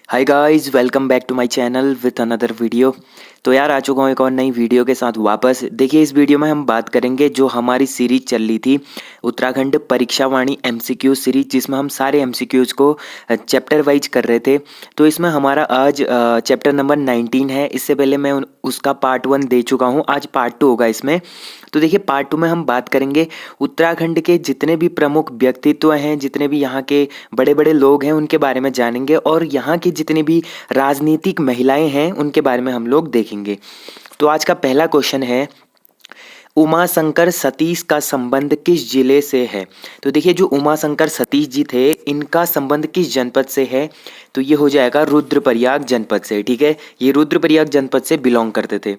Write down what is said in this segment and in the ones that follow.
Hi guys, welcome back to my channel with another video. तो यार आ चुका हूँ एक और नई वीडियो के साथ वापस। देखिए इस वीडियो में हम बात करेंगे जो हमारी सीरीज चल रही थी उत्तराखंड परीक्षा वाणी एमसीक्यू सीरीज, जिसमें हम सारे एमसीक्यूज़ को चैप्टर वाइज कर रहे थे। तो इसमें हमारा आज चैप्टर नंबर 19 है। इससे पहले मैं उसका पार्ट 1 दे चुका हूँ, आज पार्ट 2 होगा इसमें। तो देखिए पार्ट 2 में हम बात करेंगे उत्तराखंड के जितने भी प्रमुख व्यक्तित्व हैं, जितने भी यहाँ के बड़े बड़े लोग हैं उनके बारे में जानेंगे, और यहाँ की जितनी भी राजनीतिक महिलाएं हैं उनके बारे में हम लोग देखेंगे। तो आज का पहला क्वेश्चन है, उमाशंकर सतीश का संबंध किस जिले से है। तो देखिए जो उमाशंकर सतीश जी थे इनका संबंध किस जनपद से है, तो ये हो जाएगा रुद्रप्रयाग जनपद से। ठीक है, ये रुद्रप्रयाग जनपद से बिलोंग करते थे।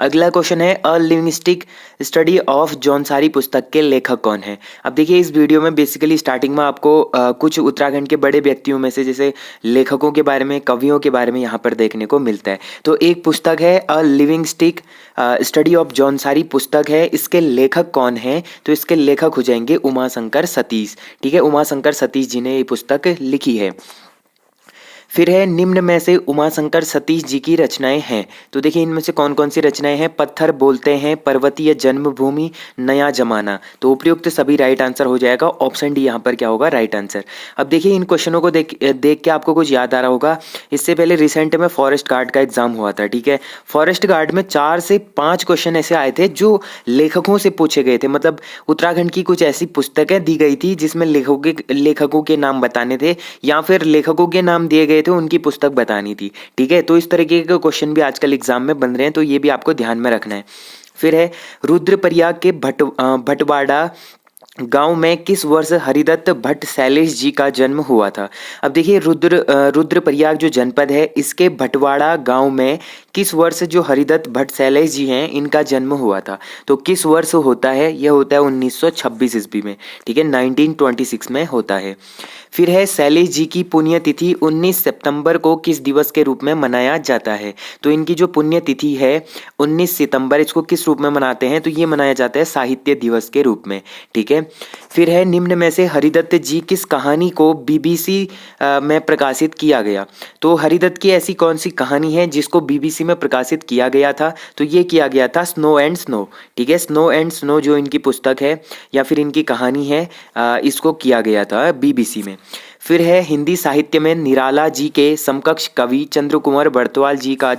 अगला क्वेश्चन है, अ लिंग्विस्टिक स्टडी ऑफ जौनसारी पुस्तक के लेखक कौन है। अब देखिए इस वीडियो में बेसिकली स्टार्टिंग में आपको कुछ उत्तराखंड के बड़े व्यक्तियों में से जैसे लेखकों के बारे में, कवियों के बारे में यहाँ पर देखने को मिलता है। तो एक पुस्तक है अ लिविंगस्टिक स्टडी ऑफ जौनसारी पुस्तक है, इसके लेखक कौन है, तो इसके लेखक हो जाएंगे उमाशंकर सतीश। ठीक है, उमाशंकर सतीश जी ने ये पुस्तक लिखी है। फिर है, निम्न में से उमाशंकर सतीश जी की रचनाएं हैं। तो देखिए इनमें से कौन कौन सी रचनाएं हैं। पत्थर बोलते हैं, पर्वतीय जन्मभूमि, नया जमाना। तो उपयुक्त सभी राइट आंसर हो जाएगा। ऑप्शन डी यहाँ पर क्या होगा, राइट आंसर। अब देखिए इन क्वेश्चनों को देख के आपको कुछ याद आ रहा होगा, इससे पहले रिसेंट में फॉरेस्ट गार्ड का एग्जाम हुआ था। ठीक है, फॉरेस्ट गार्ड में 4 से 5 क्वेश्चन ऐसे आए थे जो लेखकों से पूछे गए थे। मतलब उत्तराखंड की कुछ ऐसी पुस्तकें दी गई थी जिसमें लेखकों के नाम बताने थे, या फिर लेखकों के नाम दिए गए थे, उनकी पुस्तक बतानी थी। ठीक है, तो इस तरीके के क्वेश्चन भी आजकल एग्जाम में बन रहे हैं, तो ये भी आपको ध्यान में रखना है। फिर है, रुद्रप्रयाग के भटवाड़ा गांव में किस वर्ष हरिदत्त भट्ट शैलेश जी का जन्म हुआ था। अब देखिए रुद्रप्रयाग जो जनपद है इसके भटवाड़ा गांव में किस वर्ष जो हरिदत्त भट्ट शैलेश जी हैं इनका जन्म हुआ था। तो किस वर्ष होता है, यह होता है 1926 ईस्वी में। ठीक है, 1926 में होता है। फिर है, शैलेश जी की पुण्यतिथि 19 सितंबर को किस दिवस के रूप में मनाया जाता है। तो इनकी जो पुण्यतिथि है 19 सितंबर, इसको किस रूप में मनाते हैं, तो ये मनाया जाता है साहित्य दिवस के रूप में। ठीक है, फिर है, निम्न में से हरिदत्त जी किस कहानी को बीबीसी में प्रकाशित किया गया। तो हरिदत्त की ऐसी कौन सी कहानी है जिसको बीबीसी में प्रकाशित किया गया था, तो ये किया गया था स्नो एंड स्नो। ठीक है, स्नो एंड स्नो जो इनकी पुस्तक है या फिर इनकी कहानी है, इसको किया गया था बीबीसी में। फिर है, हिंदी साहित्य में निराला जी के समकक्ष कवि चंद्रकुमार बरतवाल जी का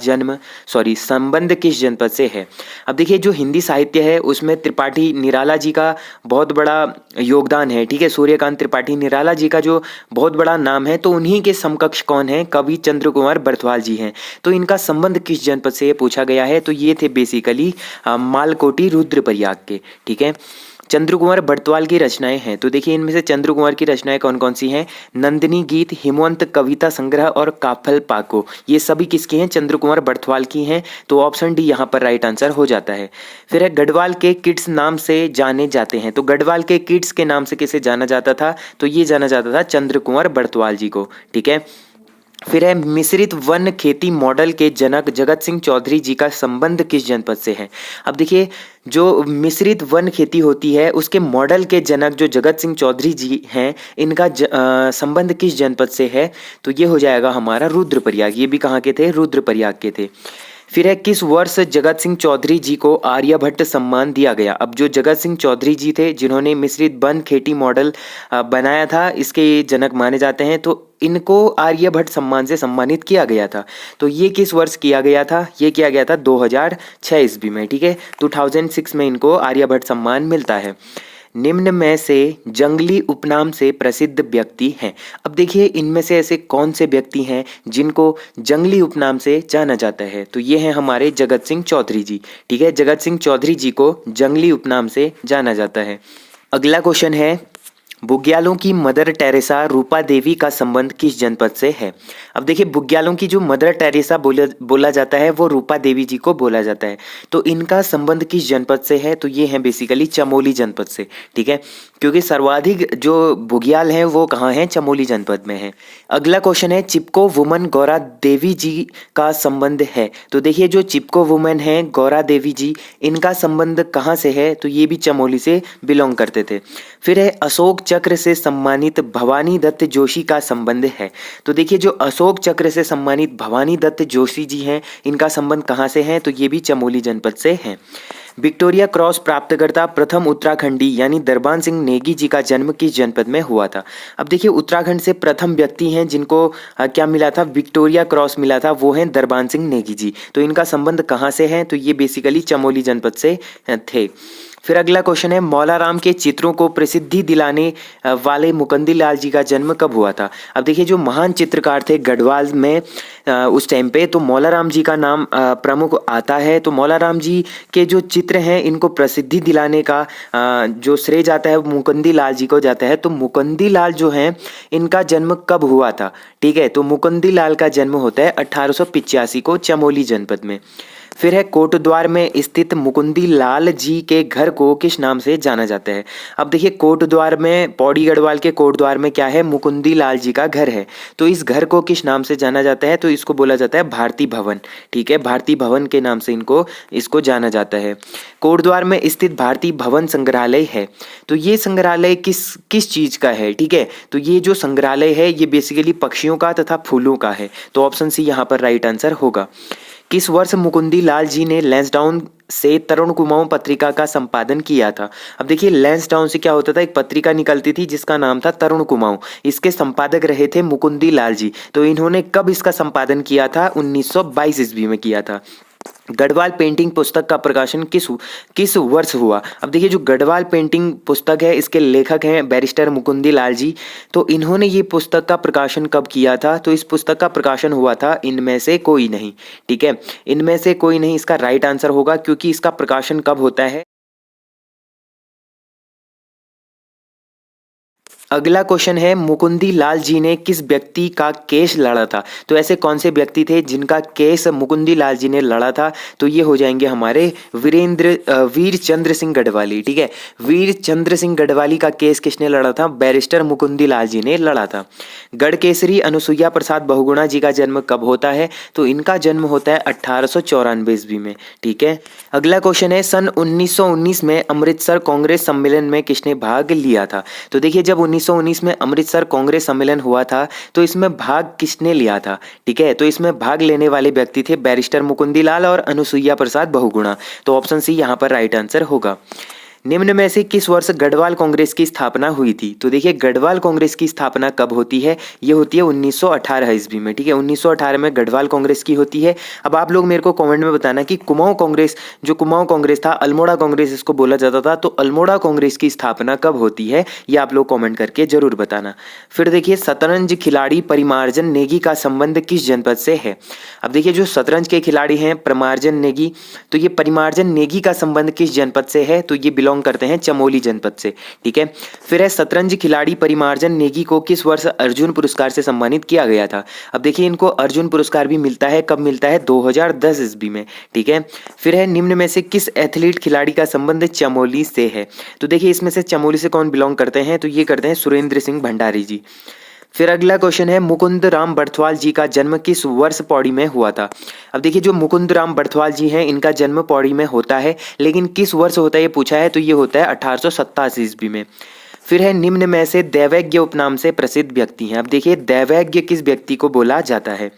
संबंध किस जनपद से है। अब देखिए जो हिंदी साहित्य है उसमें त्रिपाठी निराला जी का बहुत बड़ा योगदान है। ठीक है, सूर्यकांत त्रिपाठी निराला जी का जो बहुत बड़ा नाम है, तो उन्हीं के समकक्ष कौन है, कवि चंद्रकुमार बरतवाल जी हैं। तो इनका संबंध किस जनपद से पूछा गया है, तो ये थे बेसिकली मालकोटी रुद्रप्रयाग के। ठीक है, चंद्रकुमार बरतवाल की रचनाएं हैं। तो देखिए इनमें से चंद्रकुमार की रचनाएं कौन कौन सी हैं, नंदिनी गीत, हिमवंत कविता संग्रह और काफल पाको, ये सभी किसकी हैं, चंद्रकुमार बरतवाल की हैं। तो ऑप्शन डी यहाँ पर राइट आंसर हो जाता है। फिर है, गढ़वाल के किड्स नाम से जाने जाते हैं। तो गढ़वाल के किड्स के नाम से किसे जाना जाता था, तो ये जाना जाता था चंद्रकुमार बरतवाल जी को। ठीक है, फिर है, मिश्रित वन खेती मॉडल के जनक जगत सिंह चौधरी जी का संबंध किस जनपद से है। अब देखिए जो मिश्रित वन खेती होती है उसके मॉडल के जनक जो जगत सिंह चौधरी जी हैं, इनका संबंध किस जनपद से है, तो ये हो जाएगा हमारा रुद्रप्रयाग। ये भी कहाँ के थे, रुद्रप्रयाग के थे। फिर है, किस वर्ष जगत सिंह चौधरी जी को आर्यभट्ट सम्मान दिया गया। अब जो जगत सिंह चौधरी जी थे जिन्होंने मिश्रित वन खेती मॉडल बनाया था, इसके जनक माने जाते हैं, तो इनको आर्यभट्ट सम्मान से सम्मानित किया गया था। तो ये किस वर्ष किया गया था, ये किया गया था 2006 ईस्वी में। ठीक है, 2006 में इनको आर्यभट्ट सम्मान मिलता है। निम्न में से जंगली उपनाम से प्रसिद्ध व्यक्ति हैं। अब देखिए इनमें से ऐसे कौन से व्यक्ति हैं जिनको जंगली उपनाम से जाना जाता है, तो ये हैं हमारे जगत सिंह चौधरी जी। ठीक है, जगत सिंह चौधरी जी को जंगली उपनाम से जाना जाता है। अगला क्वेश्चन है, बुग्यालों की मदर टेरेसा रूपा देवी का संबंध किस जनपद से है। अब देखिए बुग्यालों की जो मदर टेरेसा बोला जाता है वो रूपा देवी जी को बोला जाता है। तो इनका संबंध किस जनपद से है, तो ये है बेसिकली चमोली जनपद से। ठीक है, क्योंकि सर्वाधिक जो बुग्याल हैं वो कहाँ हैं, चमोली जनपद में है। अगला क्वेश्चन है, चिपको वुमन गौरा देवी जी का संबंध है। तो देखिए जो चिपको वुमन है गौरा देवी जी, इनका संबंध कहाँ से है, तो ये भी चमोली से बिलोंग करते थे। फिर है, अशोक चक्र से सम्मानित भवानी दत्त जोशी का संबंध है। तो देखिए जो अशोक अशोक चक्र से सम्मानित भवानी दत्त जोशी जी हैं, इनका संबंध कहाँ से है? तो ये भी चमोली जनपद से हैं। विक्टोरिया क्रॉस प्राप्तकर्ता प्रथम उत्तराखंडी यानी दरबान सिंह नेगी जी का जन्म किस जनपद में हुआ था? अब देखिए उत्तराखंड से प्रथम व्यक्ति हैं जिनको क्या मिला था? विक्टोरिया क्रॉस मिला था, वो हैं दरबान सिंह नेगी जी। तो इनका संबंध कहाँ से है? तो ये बेसिकली चमोली जनपद से थे। फिर अगला क्वेश्चन है, मौलाराम के चित्रों को प्रसिद्धि दिलाने वाले मुकुंदी लाल जी का जन्म कब हुआ था? अब देखिए जो महान चित्रकार थे गढ़वाल में उस टाइम पे, तो मौलाराम जी का नाम प्रमुख आता है। तो मौलाराम जी के जो चित्र हैं इनको प्रसिद्धि दिलाने का जो श्रेय जाता है वो मुकुंदी लाल जी को जाता है। तो मुकुंदी लाल जो हैं इनका जन्म कब हुआ था? ठीक है, तो मुकुंदी लाल का जन्म होता है 1885 को चमोली जनपद में। फिर है, कोटद्वार में स्थित मुकुंदी लाल जी के घर को किस नाम से जाना जाता है? अब देखिए कोटद्वार में, पौड़ी गढ़वाल के कोटद्वार में क्या है? मुकुंदी लाल जी का घर है। तो इस घर को किस नाम से जाना जाता है? तो इसको बोला जाता है भारती भवन। ठीक है, भारती भवन के नाम से इसको जाना जाता है। कोटद्वार में स्थित भारती भवन संग्रहालय है, तो ये संग्रहालय किस चीज का है? ठीक है, तो ये जो संग्रहालय है ये बेसिकली पक्षियों का तथा फूलों का है। तो ऑप्शन सी यहाँ पर राइट आंसर होगा। किस वर्ष मुकुंदी लाल जी ने लैंसडाउन से तरुण कुमाऊं पत्रिका का संपादन किया था? अब देखिए लैंसडाउन से क्या होता था, एक पत्रिका निकलती थी जिसका नाम था तरुण कुमाऊं, इसके संपादक रहे थे मुकुंदी लाल जी। तो इन्होंने कब इसका संपादन किया था? 1922 ईस्वी में किया था। गढ़वाल पेंटिंग पुस्तक का प्रकाशन किस वर्ष हुआ? अब देखिए जो गढ़वाल पेंटिंग पुस्तक है इसके लेखक हैं बैरिस्टर मुकुंदी लाल जी। तो इन्होंने ये पुस्तक का प्रकाशन कब किया था? तो इस पुस्तक का प्रकाशन हुआ था इनमें से कोई नहीं। ठीक है, इनमें से कोई नहीं इसका राइट आंसर होगा, क्योंकि इसका प्रकाशन कब होता है? अगला क्वेश्चन है, मुकुंदी लाल जी ने किस व्यक्ति का केस लड़ा था? तो ऐसे कौन से व्यक्ति थे जिनका केस मुकुंदी लाल जी ने लड़ा था? तो ये हो जाएंगे हमारे वीर चंद्र सिंह गढ़वाली। ठीक है, वीर चंद्र सिंह गढ़वाली का केस किसने लड़ा था? बैरिस्टर मुकुंदी लाल जी ने लड़ा था। गढ़केसरी अनुसुईया प्रसाद बहुगुणा जी का जन्म कब होता है? तो इनका जन्म होता है 1894 ईस्वी में। ठीक है, अगला क्वेश्चन है, सन 1919 में अमृतसर कांग्रेस सम्मेलन में किसने भाग लिया था? तो देखिए जब 1919 में अमृतसर कांग्रेस सम्मेलन हुआ था तो इसमें भाग किसने लिया था? ठीक है, तो इसमें भाग लेने वाले व्यक्ति थे बैरिस्टर मुकुंदी लाल और अनुसुईया प्रसाद बहुगुणा। तो ऑप्शन सी यहाँ पर राइट आंसर होगा। निम्न में से किस वर्ष गढ़वाल कांग्रेस की स्थापना हुई थी? तो देखिए गढ़वाल कांग्रेस की स्थापना कब होती है? ये होती है 1918 ईस्वी में। ठीक है, 1918 में गढ़वाल कांग्रेस की होती है। अब आप लोग मेरे को कमेंट में बताना कि कुमाऊं कांग्रेस, जो कुमाऊं कांग्रेस था, अल्मोड़ा कांग्रेस इसको बोला जाता था, तो अल्मोड़ा कांग्रेस की स्थापना कब होती है? ये आप लोग कॉमेंट करके जरूर बताना। फिर देखिए शतरंज खिलाड़ी परिमार्जन नेगी का संबंध किस जनपद से है? अब देखिए जो शतरंज के खिलाड़ी हैं परिमार्जन नेगी, तो ये परिमार्जन नेगी का संबंध किस जनपद से है? तो ये बिलोंग करते हैं चमोली जनपद से। ठीक है, फिर है शतरंज खिलाड़ी परिमार्जन नेगी को किस वर्ष अर्जुन पुरस्कार से सम्मानित किया गया था? अब देखिए इनको अर्जुन पुरस्कार भी मिलता है, कब मिलता है? 2010 ईस्वी में। ठीक है, फिर है निम्न में से किस एथलीट खिलाड़ी का संबंध चमोली से है? तो देखिए इसमें से चमोली से कौन बिलोंग करते हैं? तो ये करते हैं सुरेंद्र सिंह भंडारी जी। फिर अगला क्वेश्चन है, मुकुंद राम बर्थवाल जी का जन्म किस वर्ष पौड़ी में हुआ था? अब देखिए जो मुकुंद राम बर्थवाल जी हैं इनका जन्म पौड़ी में होता है, लेकिन किस वर्ष होता है ये पूछा है, तो ये होता है 1887 ईस्वी में। फिर है निम्न में से दैवज्ञ उपनाम से प्रसिद्ध व्यक्ति हैं। अब देखिए दैवज्ञ किस व्यक्ति को बोला जाता है?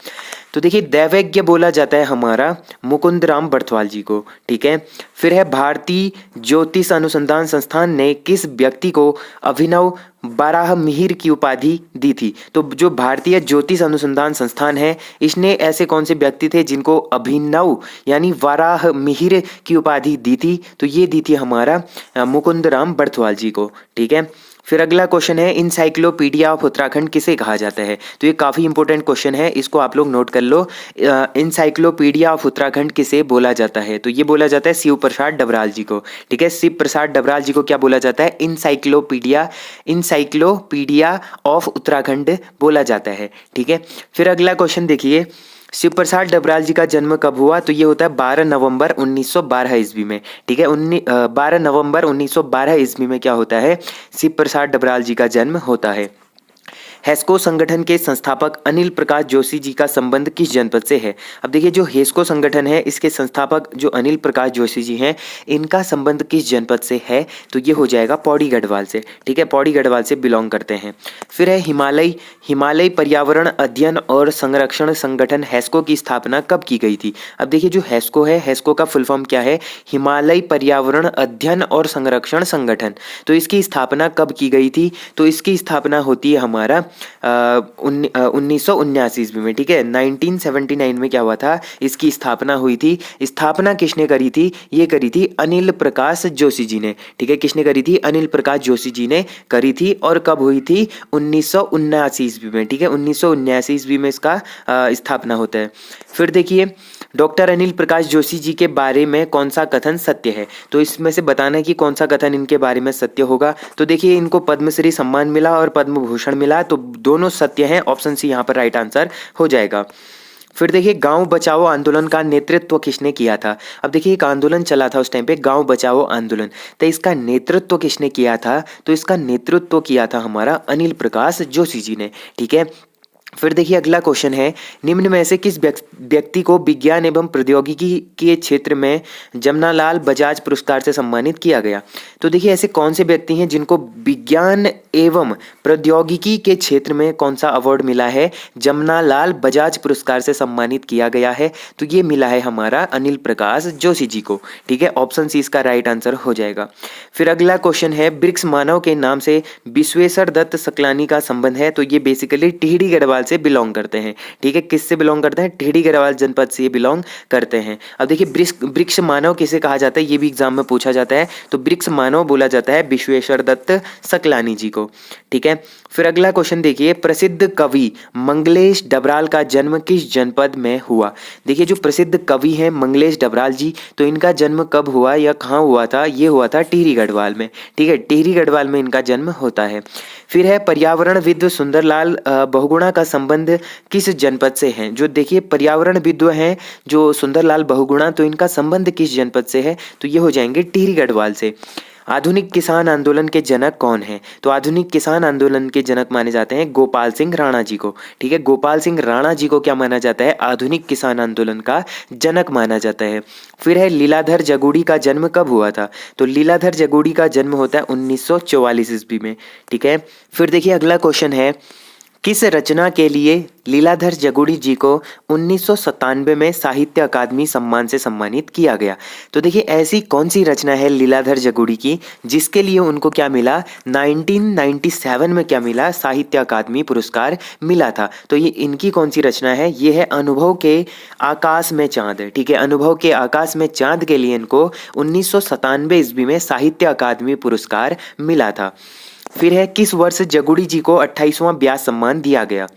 तो देखिए दैवज्ञ बोला जाता है हमारा मुकुंद राम बर्थवाल जी को। ठीक है, फिर है भारतीय ज्योतिष अनुसंधान संस्थान ने किस व्यक्ति को अभिनव बाराह मिहिर की उपाधि दी थी? तो जो भारतीय ज्योतिष अनुसंधान संस्थान है इसने ऐसे कौन से व्यक्ति थे जिनको अभिनव यानी वाराह मिहिर की उपाधि दी थी? तो ये दी थी हमारा मुकुंद राम बर्थवाल जी को। ठीक है, फिर अगला क्वेश्चन है, इंसाइक्लोपीडिया ऑफ उत्तराखंड किसे कहा जाता है? तो ये काफ़ी इंपॉर्टेंट क्वेश्चन है, इसको आप लोग नोट कर लो। इंसाइक्लोपीडिया ऑफ उत्तराखंड किसे बोला जाता है? तो ये बोला जाता है शिव प्रसाद डबराल जी को। ठीक है, शिव प्रसाद डबराल जी को क्या बोला जाता है? इंसाइक्लोपीडिया ऑफ उत्तराखंड बोला जाता है। ठीक है, फिर अगला क्वेश्चन देखिए, शिव प्रसाद डबराल जी का जन्म कब हुआ? तो ये होता है 12 नवंबर 1912 ईस्वी में। ठीक है, 12 नवंबर 1912 ईस्वी में क्या होता है? शिव प्रसाद डबराल जी का जन्म होता है। हेस्को संगठन के संस्थापक अनिल प्रकाश जोशी जी का संबंध किस जनपद से है? अब देखिए जो हेस्को संगठन है इसके संस्थापक जो अनिल प्रकाश जोशी जी हैं इनका संबंध किस जनपद से है? तो ये हो जाएगा पौड़ी गढ़वाल से। ठीक है, पौड़ी गढ़वाल से बिलोंग करते हैं। फिर है हिमालय पर्यावरण अध्ययन और संरक्षण संगठन हेस्को की स्थापना कब की गई थी? अब देखिए जो हेस्को है, हेस्को का फुल फॉर्म क्या है? हिमालय पर्यावरण अध्ययन और संरक्षण संगठन। तो इसकी स्थापना कब की गई थी? तो इसकी स्थापना होती है हमारा 1979 ईस्वी में। ठीक है, 1979 में क्या हुआ था? इसकी स्थापना हुई थी। स्थापना किसने करी थी? ये करी थी अनिल प्रकाश जोशी जी ने। ठीक है, किसने करी थी? अनिल प्रकाश जोशी जी ने करी थी। और कब हुई थी? 1979 ईस्वी में। ठीक है, 1979 ईस्वी में इसका स्थापना होता है। फिर देखिए डॉक्टर अनिल प्रकाश जोशी जी के बारे में कौन सा कथन सत्य है? तो इसमें से बताना है कि कौन सा कथन इनके बारे में सत्य होगा। तो देखिए इनको पद्मश्री सम्मान मिला और पद्म भूषण मिला, तो दोनों सत्य हैं। ऑप्शन सी यहाँ पर राइट आंसर हो जाएगा। फिर देखिए गांव बचाओ आंदोलन का नेतृत्व किसने किया था? अब देखिए एक आंदोलन चला था उस टाइम पे, गांव बचाओ आंदोलन, तो इसका नेतृत्व किसने किया था? तो इसका नेतृत्व किया था हमारा अनिल प्रकाश जोशी जी ने। ठीक है, फिर देखिए अगला क्वेश्चन है, निम्न में से किस व्यक्ति को विज्ञान एवं प्रौद्योगिकी के क्षेत्र में जमनालाल बजाज पुरस्कार से सम्मानित किया गया? तो देखिए ऐसे कौन से व्यक्ति हैं जिनको विज्ञान एवं प्रौद्योगिकी के क्षेत्र में कौन सा अवार्ड मिला है? जमनालाल बजाज पुरस्कार से सम्मानित किया गया है। तो ये मिला है हमारा अनिल प्रकाश जोशी जी को। ठीक है, ऑप्शन सी इसका राइट आंसर हो जाएगा। फिर अगला क्वेश्चन है, ब्रिक्स मानव के नाम से विश्वेश्वर दत्त सकलानी का संबंध है? तो ये बेसिकली टिहरी गढ़वाल से बिलोंग करते हैं। ठीक है, किससे बिलोंग करते हैं? टिहरी गढ़वाल जनपद से बिलोंग करते हैं। अब देखिए ब्रिक्स मानव किसे कहा जाता है? ये भी एग्जाम में पूछा जाता है। तो ब्रिक्स मानव बोला जाता है विश्वेश्वर दत्त सकलानी जी को। ठीक है, फिर अगला क्वेश्चन देखिए, प्रसिद्ध कवि मंगलेश डबराल का जन्म किस जनपद में हुआ? देखिए जो प्रसिद्ध कवि हैं मंगलेश डबराल जी, तो इनका जन्म कब हुआ या कहाँ हुआ था? ये हुआ था टिहरी गढ़वाल में। ठीक है, टिहरी गढ़वाल में इनका जन्म होता है। फिर है पर्यावरणविद सुंदरलाल बहुगुणा का संबंध किस जनपद से है? जो देखिए पर्यावरणविद हैं जो सुंदरलाल बहुगुणा, तो इनका संबंध किस जनपद से है? तो ये हो जाएंगे टिहरी गढ़वाल से। आधुनिक किसान आंदोलन के जनक कौन है? तो आधुनिक किसान आंदोलन के जनक माने जाते हैं गोपाल सिंह राणा जी को। ठीक है, गोपाल सिंह राणा जी को क्या माना जाता है? आधुनिक किसान आंदोलन का जनक माना जाता है। फिर है लीलाधर जगूड़ी का जन्म कब हुआ था? तो लीलाधर जगूड़ी का जन्म होता है 1944 ईस्वी में। ठीक है, फिर देखिए अगला क्वेश्चन है, किस रचना के लिए लीलाधर जगूड़ी जी को 1997 में साहित्य अकादमी सम्मान से सम्मानित किया गया? तो देखिए ऐसी कौन सी रचना है लीलाधर जगूड़ी की जिसके लिए उनको क्या मिला? 1997 में क्या मिला? साहित्य अकादमी पुरस्कार मिला था। तो ये इनकी कौन सी रचना है? ये है अनुभव के आकाश में चांद। ठीक है, अनुभव के आकाश में चांद के लिए इनको 1997 ईस्वी में साहित्य अकादमी पुरस्कार मिला था। फिर है किस वर्ष जगूड़ी जी को 28वां ब्यास सम्मान दिया गया?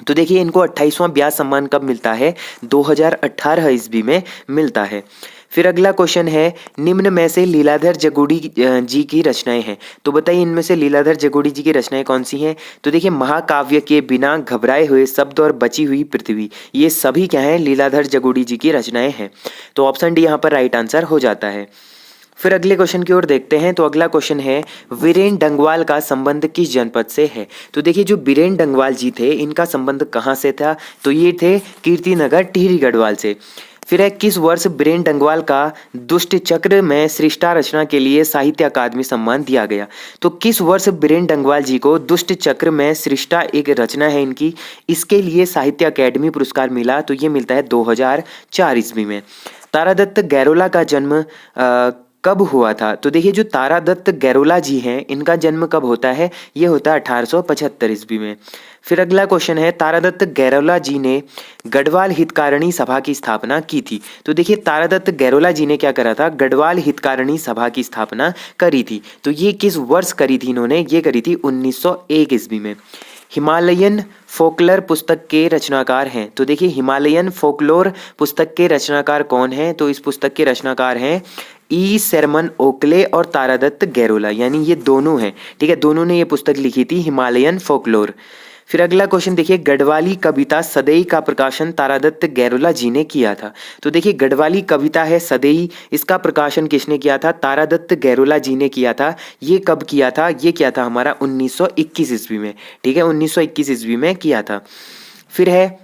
तो देखिए इनको 28वां ब्यास सम्मान कब मिलता है? 2018 ईस्वी में मिलता है। फिर अगला क्वेश्चन है, निम्न में से लीलाधर जगूड़ी जी की रचनाएं हैं। तो बताइए इनमें से लीलाधर जगूड़ी जी की रचनाएं कौन सी हैं? तो देखिए महाकाव्य के बिना घबराए हुए शब्द और बची हुई पृथ्वी, ये सभी क्या हैं? लीलाधर जगूड़ी जी की रचनाएं हैं। तो ऑप्शन डी यहाँ पर राइट आंसर हो जाता है। फिर अगले क्वेश्चन की ओर देखते हैं। तो अगला क्वेश्चन है, वीरेन डंगवाल का संबंध किस जनपद से है? तो देखिए जो वीरेन डंगवाल जी थे इनका संबंध कहाँ से था? तो ये थे कीर्तिनगर टिहरी गढ़वाल से। फिर है किस वर्ष वीरेन डंगवाल का दुष्ट चक्र में सृष्टा रचना के लिए साहित्य अकादमी सम्मान दिया गया? तो किस वर्ष वीरेन डंगवाल जी को दुष्ट चक्र में सृष्टा एक रचना है इनकी, इसके लिए साहित्य अकादमी पुरस्कार मिला? तो ये मिलता है 2004 ईस्वी में। तारादत्त गैरोला का जन्म कब हुआ था? तो देखिए जो तारादत्त गैरोला जी हैं इनका जन्म कब होता है? ये होता है 1875 ईस्वी में। फिर अगला क्वेश्चन है, तारादत्त गैरोला जी ने गढ़वाल हितकारिणी सभा की स्थापना की थी। तो देखिए तारादत्त गैरोला जी ने क्या करा था? गढ़वाल हितकारिणी सभा की स्थापना करी थी। तो ये किस वर्ष करी थी इन्होंने? ये करी थी 1901 ईस्वी में। हिमालयन फोकलर पुस्तक के रचनाकार हैं। तो देखिए हिमालयन फोकलोर पुस्तक के रचनाकार कौन हैं? तो इस पुस्तक के रचनाकार हैं ई शर्मन ओकले और तारादत्त गैरोला, यानी ये दोनों हैं। ठीक है, दोनों ने ये पुस्तक लिखी थी हिमालयन फोकलोर। फिर अगला क्वेश्चन देखिए, गढ़वाली कविता सदैई का प्रकाशन तारादत्त गैरोला जी ने किया था। तो देखिए गढ़वाली कविता है सदैई, इसका प्रकाशन किसने किया था? तारादत्त गैरोला जी ने किया था। ये कब किया था? ये किया था हमारा 1921 ईस्वी में, ठीक है, 1921 ईस्वी में किया था। फिर है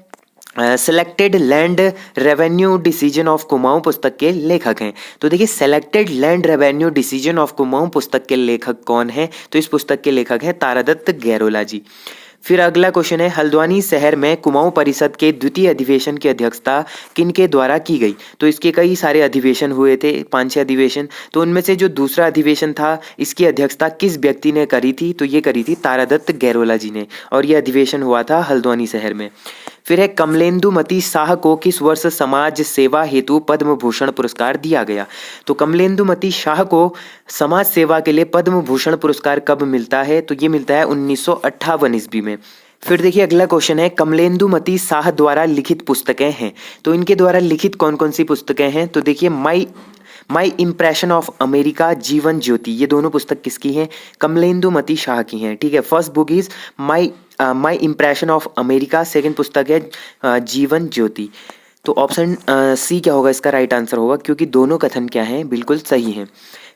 selected land revenue decision of Kumaon पुस्तक के लेखक हैं। तो देखिए selected land revenue decision of Kumaon पुस्तक के लेखक कौन हैं? तो इस पुस्तक के लेखक हैं तारादत्त गैरोला जी। फिर अगला क्वेश्चन है, हल्द्वानी शहर में कुमाऊं परिषद के द्वितीय अधिवेशन की अध्यक्षता किनके द्वारा की गई? तो इसके कई सारे अधिवेशन हुए थे, 5-6 अधिवेशन, तो उनमें से जो दूसरा अधिवेशन था इसकी अध्यक्षता किस व्यक्ति ने करी थी? तो ये करी थी तारादत्त गैरोला जी ने, और यह अधिवेशन हुआ था हल्द्वानी शहर में। फिर है, कमलेंदुमती शाह को किस वर्ष समाज सेवा हेतु पद्म भूषण पुरस्कार दिया गया? तो कमलेंदुमती शाह को समाज सेवा के लिए पद्म भूषण पुरस्कार कब मिलता है? तो ये मिलता है 1958 ईस्वी में। फिर देखिए अगला क्वेश्चन है, कमलेंदुमती शाह द्वारा लिखित पुस्तकें हैं। तो इनके द्वारा लिखित कौन कौन सी पुस्तकें हैं? तो देखिए माई impression of America, Jeevan Jyoti, ये दोनों पुस्तक किसकी हैं? कमलेंदुमती शाह की हैं, ठीक है। First book is my impression of America, second पुस्तक है जीवन ज्योति। तो ऑप्शन सी क्या होगा इसका राइट आंसर होगा, क्योंकि दोनों कथन क्या हैं? बिल्कुल सही हैं।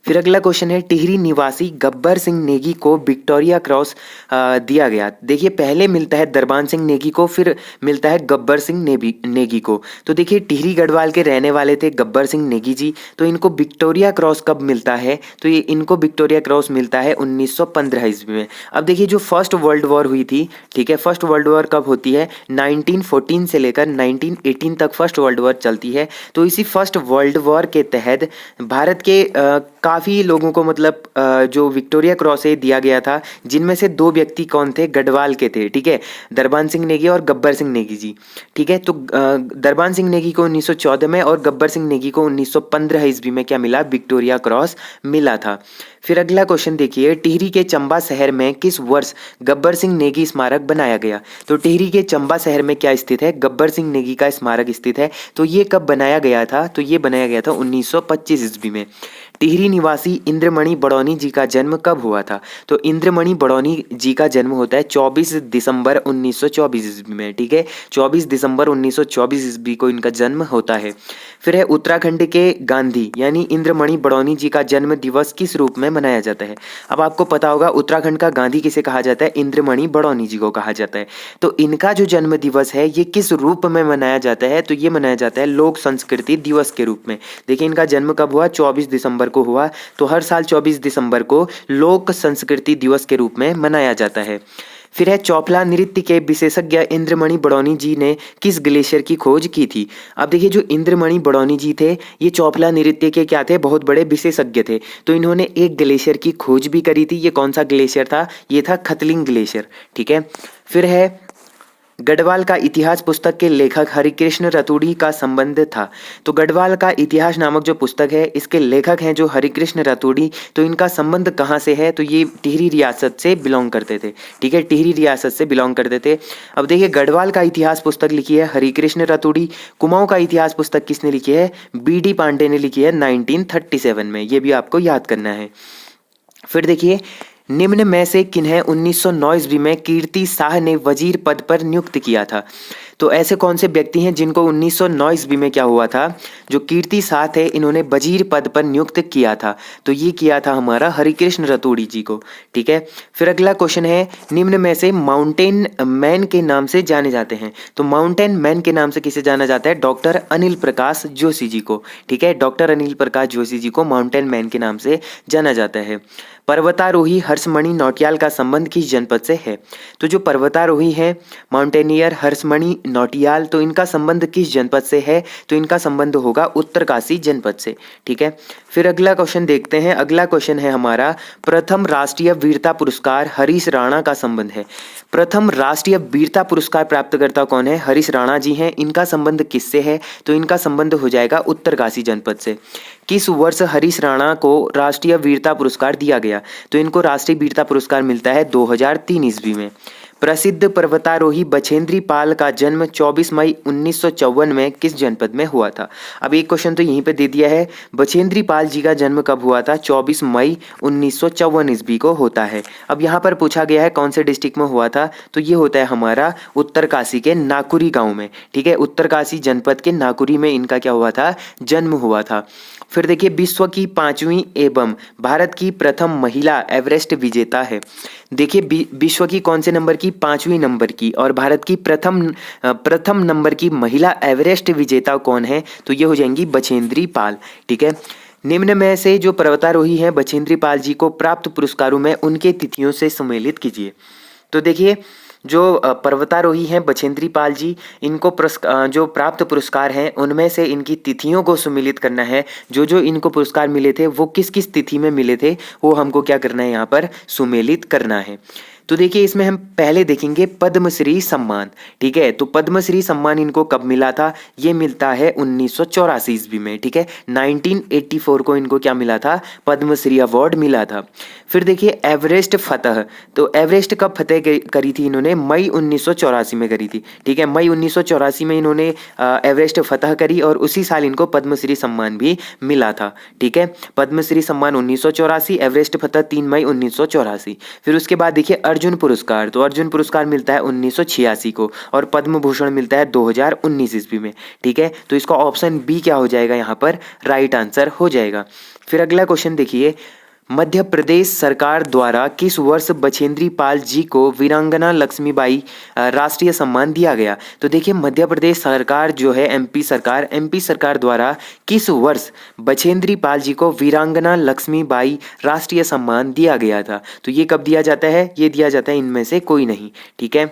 फिर अगला क्वेश्चन है, टिहरी निवासी गब्बर सिंह नेगी को विक्टोरिया क्रॉस दिया गया। देखिए पहले मिलता है दरबान सिंह नेगी को, फिर मिलता है गब्बर सिंह नेगी को। तो देखिए टिहरी गढ़वाल के रहने वाले थे गब्बर सिंह नेगी जी, तो इनको विक्टोरिया क्रॉस कब मिलता है? तो ये इनको विक्टोरिया क्रॉस मिलता है 1915 ईस्वी में। अब देखिए जो फर्स्ट वर्ल्ड वॉर हुई थी, ठीक है, फर्स्ट वर्ल्ड वॉर कब होती है? 1914 से लेकर 1918 तक फर्स्ट वर्ल्ड वॉर चलती है। तो इसी फर्स्ट वर्ल्ड वॉर के तहत भारत के काफ़ी लोगों को मतलब जो विक्टोरिया क्रॉस है दिया गया था, जिनमें से 2 व्यक्ति कौन थे? गढ़वाल के थे, ठीक है, दरबान सिंह नेगी और गब्बर सिंह नेगी जी, ठीक है। तो दरबान सिंह नेगी को 1914 में और गब्बर सिंह नेगी को 1915 ईस्वी में क्या मिला? विक्टोरिया क्रॉस मिला था। फिर अगला क्वेश्चन देखिए, टिहरी के चंबा शहर में किस वर्ष गब्बर सिंह नेगी स्मारक बनाया गया? तो टिहरी के चंबा शहर में क्या स्थित है? गब्बर सिंह नेगी का स्मारक स्थित है। तो ये कब बनाया गया था? तो ये बनाया गया था 1925 ईस्वी में। टिहरी निवासी इंद्रमणि बड़ौनी जी का जन्म कब हुआ था? तो इंद्रमणि बड़ौनी जी का जन्म होता है 24 दिसंबर 1924 ईस्वी में, ठीक है, 24 दिसंबर 1924 ईस्वी को इनका जन्म होता है। फिर है, उत्तराखंड के गांधी यानी इंद्रमणि बड़ौनी जी का जन्म दिवस किस रूप में मनाया जाता है? अब आपको पता होगा उत्तराखंड का गांधी किसे कहा जाता है? इंद्रमणि बड़ौनी जी को कहा जाता है। तो इनका जो जन्म दिवस है ये किस रूप में मनाया जाता है? तो ये मनाया जाता है लोक संस्कृति दिवस के रूप में। देखिए इनका जन्म कब हुआ? 24 दिसंबर को हुआ। तो हर साल 24 दिसंबर को लोक संस्कृति दिवस के रूप में मनाया जाता है। फिर है, चौफला नृत्य के विशेषज्ञ इंद्रमणि बड़ौनी जी ने किस ग्लेशियर की खोज की थी? अब देखिए जो इंद्रमणि बड़ौनी जी थे ये चौफला नृत्य के क्या थे? बहुत बड़े विशेषज्ञ थे। तो इन्होंने एक ग्लेशियर की खोज भी करी थी। ये कौन सा ग्लेशियर था? ये था खतलिंग ग्लेशियर, ठीक है। फिर है, गढ़वाल का इतिहास पुस्तक के लेखक हरिकृष्ण रतूड़ी का संबंध था। तो गढ़वाल का इतिहास नामक जो पुस्तक है इसके लेखक हैं जो हरिकृष्ण रतूड़ी। तो इनका संबंध कहाँ से है? तो ये टिहरी रियासत से बिलोंग करते थे, ठीक है, टिहरी रियासत से बिलोंग करते थे। अब देखिए गढ़वाल का इतिहास पुस्तक लिखी है हरिकृष्ण रतूड़ी। कुमाऊं का इतिहास पुस्तक किसने लिखी है? BD पांडे ने लिखी है 1937 में। ये भी आपको याद करना है। फिर देखिए, निम्न में से किन्हें 1909 ईस्वी में कीर्ति शाह ने वजीर पद पर नियुक्त किया था? तो ऐसे कौन से व्यक्ति हैं जिनको 1909 ईस्वी में क्या हुआ था? जो कीर्ति शाह थे इन्होंने वजीर पद पर नियुक्त किया था। तो ये किया था हमारा हरिकृष्ण रतूड़ी जी को, ठीक है। फिर अगला क्वेश्चन है, निम्न में से माउंटेन मैन के नाम से जाने जाते हैं। तो माउंटेन मैन के नाम से किसे जाना जाता है? डॉक्टर अनिल प्रकाश जोशी जी को, ठीक है, डॉक्टर अनिल प्रकाश जोशी जी को माउंटेन मैन के नाम से जाना जाता है। पर्वतारोही हर्षमणि नौटियाल का संबंध किस जनपद से है? तो जो पर्वतारोही हैं माउंटेनियर हर्षमणि नौटियाल, तो इनका संबंध किस जनपद से है? तो इनका संबंध होगा उत्तरकाशी जनपद से, ठीक है। फिर अगला क्वेश्चन देखते हैं। अगला क्वेश्चन है हमारा, प्रथम राष्ट्रीय वीरता पुरस्कार हरीश राणा का संबंध है। प्रथम राष्ट्रीय वीरता पुरस्कार प्राप्तकर्ता कौन है? हरीश राणा जी हैं। इनका संबंध किससे है? तो इनका संबंध हो जाएगा उत्तरकाशी जनपद से। किस वर्ष हरीश राणा को राष्ट्रीय वीरता पुरस्कार दिया गया? तो इनको राष्ट्रीय वीरता पुरस्कार मिलता है 2003 ईस्वी में। प्रसिद्ध पर्वतारोही बछेंद्री पाल का जन्म 24 मई 1954 में किस जनपद में हुआ था। अब एक क्वेश्चन तो यहीं पे दे दिया है, बछेंद्री पाल जी का जन्म कब हुआ था, 24 मई 1954 ईस्वी को होता है। अब यहाँ पर पूछा गया है कौन से डिस्ट्रिक्ट में हुआ था, तो ये होता है हमारा उत्तरकाशी के नाकुरी गांव में, ठीक है, उत्तरकाशी जनपद के नाकुरी में इनका क्या हुआ था, जन्म हुआ था। फिर देखिए विश्व की 5वीं एवं भारत की प्रथम महिला एवरेस्ट विजेता है। देखिए विश्व की कौन से नंबर की, 5वीं नंबर की, और भारत की प्रथम नंबर की महिला एवरेस्ट विजेता कौन है, तो ये हो जाएंगी बछेंद्री पाल, ठीक है। निम्न में से जो पर्वतारोही हैं बछेंद्री पाल जी को प्राप्त पुरस्कारों में उनके तिथियों से सम्मिलित कीजिए। तो देखिए जो पर्वतारोही हैं बछेंद्री पाल जी, इनको जो प्राप्त पुरस्कार हैं उनमें से इनकी तिथियों को सम्मिलित करना है। जो जो इनको पुरस्कार मिले थे वो किस किस तिथि में मिले थे वो हमको क्या करना है, यहाँ पर सम्मिलित करना है। तो देखिए इसमें हम पहले देखेंगे पद्मश्री सम्मान, ठीक है। तो पद्मश्री सम्मान इनको कब मिला था, ये मिलता है 1984 ईस्वी में, ठीक है। 1984 को इनको क्या मिला था, पद्मश्री अवार्ड मिला था। फिर देखिए एवरेस्ट फतह, तो एवरेस्ट कब फतेह करी थी इन्होंने, मई 1984 में करी थी, ठीक है। मई 1984 में इन्होंने एवरेस्ट फतह करी और उसी साल इनको पद्मश्री सम्मान भी मिला था, ठीक है। पद्मश्री सम्मान 1984, एवरेस्ट फतह 3 मई 1984। फिर उसके बाद देखिए अर्जुन पुरस्कार, तो अर्जुन पुरस्कार मिलता है 1986 को और पद्म भूषण मिलता है 2019 ईस्वी में, ठीक है। तो इसका ऑप्शन बी क्या हो जाएगा, यहाँ पर राइट आंसर हो जाएगा। फिर अगला क्वेश्चन देखिए, मध्य प्रदेश सरकार द्वारा किस वर्ष बछेंद्री पाल जी को वीरांगना लक्ष्मीबाई राष्ट्रीय सम्मान दिया गया। तो देखिए मध्य प्रदेश सरकार जो है एमपी सरकार द्वारा किस वर्ष बछेंद्री पाल जी को वीरांगना लक्ष्मीबाई राष्ट्रीय सम्मान दिया गया था। तो ये कब दिया जाता है, ये दिया जाता है इनमें से कोई नहीं, ठीक है।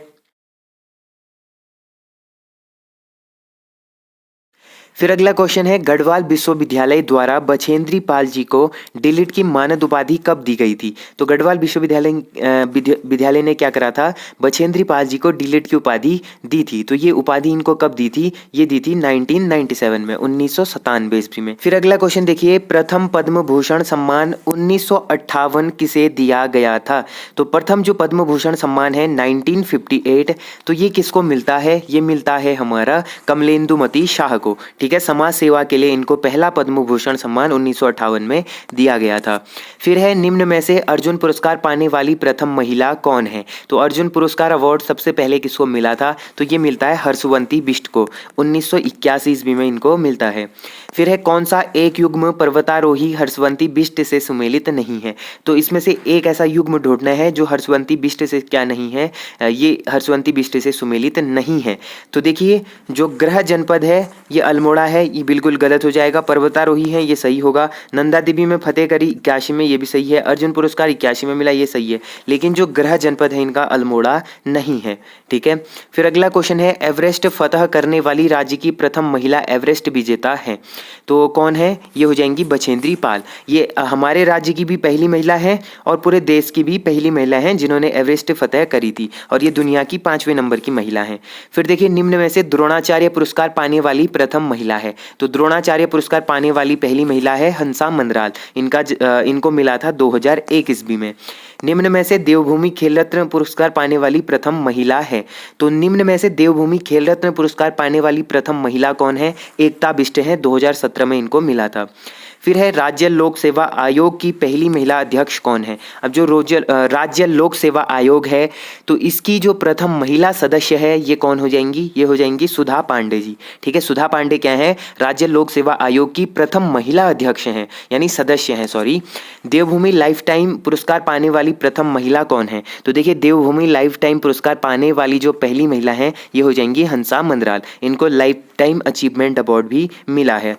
फिर अगला क्वेश्चन है, गढ़वाल विश्वविद्यालय द्वारा बछेंद्री पाल जी को डीलिट की मानद उपाधि कब दी गई थी। तो गढ़वाल विश्वविद्यालय ने क्या करा था, बछेंद्री पाल जी को डीलिट की उपाधि दी थी। तो ये उपाधि इनको कब दी थी, ये दी थी 1997 में, 1997 ईस्वी में। फिर अगला क्वेश्चन देखिए, प्रथम पद्म भूषण सम्मान 1958 किसे दिया गया था। तो प्रथम जो पद्म भूषण सम्मान है 1958, तो ये किसको मिलता है, ये मिलता है हमारा कमलेंदुमती शाह को, ठीक है। समाज सेवा के लिए इनको पहला पद्म भूषण सम्मान 1958 में दिया गया था। फिर है निम्न में से अर्जुन पुरस्कार पाने वाली प्रथम महिला कौन है। तो अर्जुन पुरस्कार अवार्ड सबसे पहले किसको मिला था, तो ये मिलता है हर्षवंती बिष्ट को, 1981 ईस्वी में इनको मिलता है। फिर है कौन सा एक युग्म पर्वतारोही हर्षवंती बिष्ट से सम्मिलित नहीं है। तो इसमें से एक ऐसा युग्म ढूंढना है जो हर्षवंती बिष्ट से क्या नहीं है, ये हर्षवंती बिष्ट से सम्मिलित नहीं है। तो देखिए जो ग्रह जनपद है ये अल्मोड़ा है, ये बिल्कुल गलत हो जाएगा। पर्वतारोही है ये सही होगा। नंदा देवी में फतेह करी 81 में, ये भी सही है। अर्जुन पुरस्कार 81 में मिला, ये सही है। लेकिन जो ग्रह जनपद है इनका अल्मोड़ा नहीं है, ठीक है। फिर अगला क्वेश्चन है, एवरेस्ट फतह करने वाली राज्य की प्रथम महिला एवरेस्ट विजेता है। तो कौन है, ये हो जाएंगी बछेंद्री पाल। ये हमारे राज्य की भी पहली महिला है और पूरे देश की भी पहली महिला है जिन्होंने एवरेस्ट फतह करी थी, और ये दुनिया की 5वें नंबर की महिला है। फिर देखिए निम्न में से द्रोणाचार्य पुरस्कार पाने वाली प्रथम महिला है। तो द्रोणाचार्य पुरस्कार पाने वाली पहली महिला है हंसा मंदराल, इनको मिला था 2001 ईस्वी में। निम्न में से देवभूमि खेल रत्न पुरस्कार पाने वाली प्रथम महिला है। तो निम्न में से देवभूमि खेल रत्न पुरस्कार पाने वाली प्रथम महिला कौन है, एकता बिष्ट है, 2017 में इनको मिला था। फिर है राज्य लोक सेवा आयोग की पहली महिला अध्यक्ष कौन है। अब जो राज्य लोक सेवा आयोग है तो इसकी जो प्रथम महिला सदस्य है ये कौन हो जाएंगी, ये हो जाएंगी सुधा पांडे जी, ठीक है। सुधा पांडे क्या है, राज्य लोक सेवा आयोग की प्रथम महिला अध्यक्ष हैं, यानी सदस्य हैं, सॉरी। देवभूमि लाइफ टाइम पुरस्कार पाने वाली प्रथम महिला कौन है। तो देखिए देवभूमि लाइफ टाइम पुरस्कार पाने वाली जो पहली महिला है ये हो जाएंगी हंसा मंदराल, इनको लाइफ टाइम अचीवमेंट अवार्ड भी मिला है।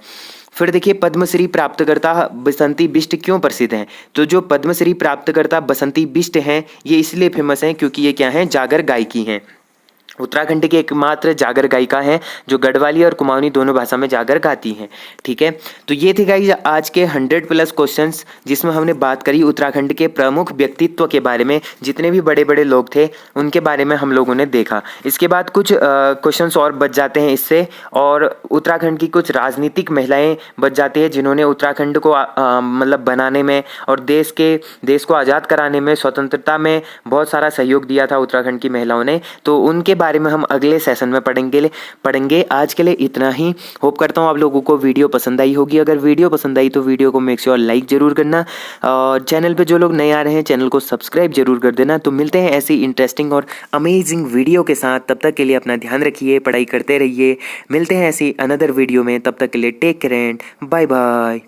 फिर देखिए पद्मश्री प्राप्तकर्ता बसंती बिष्ट क्यों प्रसिद्ध हैं। तो जो पद्मश्री प्राप्तकर्ता बसंती बिष्ट हैं ये इसलिए फेमस हैं क्योंकि ये क्या हैं, जागर गायकी हैं। उत्तराखंड की एकमात्र जागर गायिका हैं जो गढ़वाली और कुमाऊनी दोनों भाषा में जागर गाती हैं। ठीक है, तो ये थे गाइस आज के 100+ क्वेश्चंस जिसमें हमने बात करी उत्तराखंड के प्रमुख व्यक्तित्व के बारे में। जितने भी बड़े बड़े लोग थे उनके बारे में हम लोगों ने देखा। इसके बाद कुछ क्वेश्चंस और बच जाते हैं इससे, और उत्तराखंड की कुछ राजनीतिक महिलाएं बच जाती है जिन्होंने उत्तराखंड को मतलब बनाने में और देश को आज़ाद कराने में, स्वतंत्रता में बहुत सारा सहयोग दिया था उत्तराखंड की महिलाओं ने। तो उनके बारे में हम अगले सेशन में पढ़ेंगे। आज के लिए इतना ही। होप करता हूँ आप लोगों को वीडियो पसंद आई होगी। अगर वीडियो पसंद आई तो वीडियो को मेक श्योर लाइक जरूर करना, और चैनल पे जो लोग नए आ रहे हैं चैनल को सब्सक्राइब जरूर कर देना। तो मिलते हैं ऐसी इंटरेस्टिंग और अमेजिंग वीडियो के साथ। तब तक के लिए अपना ध्यान रखिए, पढ़ाई करते रहिए। मिलते हैं ऐसी अनदर वीडियो में, तब तक के लिए take care and bye bye.